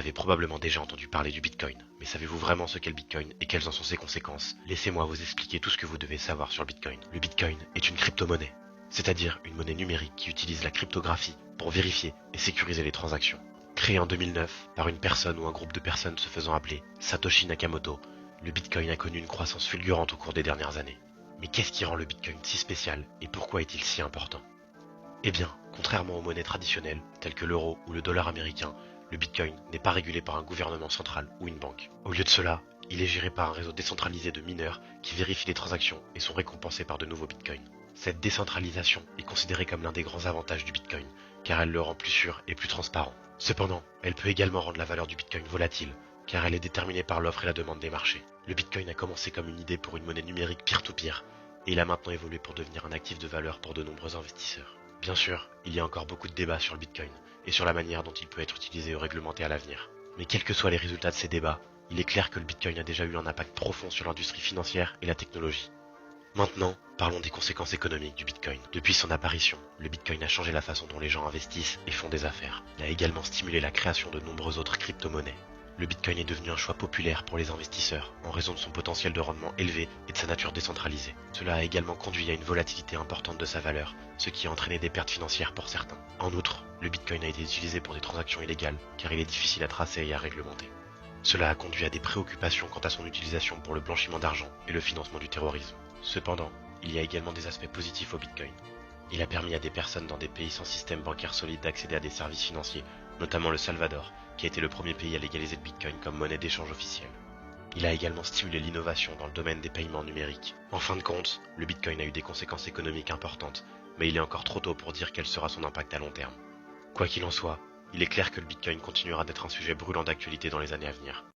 Vous avez probablement déjà entendu parler du Bitcoin, mais savez-vous vraiment ce qu'est le Bitcoin et quelles en sont ses conséquences? Laissez-moi vous expliquer tout ce que vous devez savoir sur le Bitcoin. Le Bitcoin est une crypto-monnaie, c'est-à-dire une monnaie numérique qui utilise la cryptographie pour vérifier et sécuriser les transactions. Créé en 2009 par une personne ou un groupe de personnes se faisant appeler Satoshi Nakamoto, le Bitcoin a connu une croissance fulgurante au cours des dernières années. Mais qu'est-ce qui rend le Bitcoin si spécial et pourquoi est-il si important? Eh bien, contrairement aux monnaies traditionnelles, telles que l'euro ou le dollar américain, le Bitcoin n'est pas régulé par un gouvernement central ou une banque. Au lieu de cela, il est géré par un réseau décentralisé de mineurs qui vérifient les transactions et sont récompensés par de nouveaux Bitcoins. Cette décentralisation est considérée comme l'un des grands avantages du Bitcoin, car elle le rend plus sûr et plus transparent. Cependant, elle peut également rendre la valeur du Bitcoin volatile, car elle est déterminée par l'offre et la demande des marchés. Le Bitcoin a commencé comme une idée pour une monnaie numérique peer-to-peer, et il a maintenant évolué pour devenir un actif de valeur pour de nombreux investisseurs. Bien sûr, il y a encore beaucoup de débats sur le Bitcoin et sur la manière dont il peut être utilisé ou réglementé à l'avenir. Mais quels que soient les résultats de ces débats, il est clair que le Bitcoin a déjà eu un impact profond sur l'industrie financière et la technologie. Maintenant, parlons des conséquences économiques du Bitcoin. Depuis son apparition, le Bitcoin a changé la façon dont les gens investissent et font des affaires. Il a également stimulé la création de nombreuses autres crypto-monnaies. Le Bitcoin est devenu un choix populaire pour les investisseurs en raison de son potentiel de rendement élevé et de sa nature décentralisée. Cela a également conduit à une volatilité importante de sa valeur, ce qui a entraîné des pertes financières pour certains. En outre, le Bitcoin a été utilisé pour des transactions illégales car il est difficile à tracer et à réglementer. Cela a conduit à des préoccupations quant à son utilisation pour le blanchiment d'argent et le financement du terrorisme. Cependant, il y a également des aspects positifs au Bitcoin. Il a permis à des personnes dans des pays sans système bancaire solide d'accéder à des services financiers, notamment le Salvador, qui a été le premier pays à légaliser le Bitcoin comme monnaie d'échange officielle. Il a également stimulé l'innovation dans le domaine des paiements numériques. En fin de compte, le Bitcoin a eu des conséquences économiques importantes, mais il est encore trop tôt pour dire quel sera son impact à long terme. Quoi qu'il en soit, il est clair que le Bitcoin continuera d'être un sujet brûlant d'actualité dans les années à venir.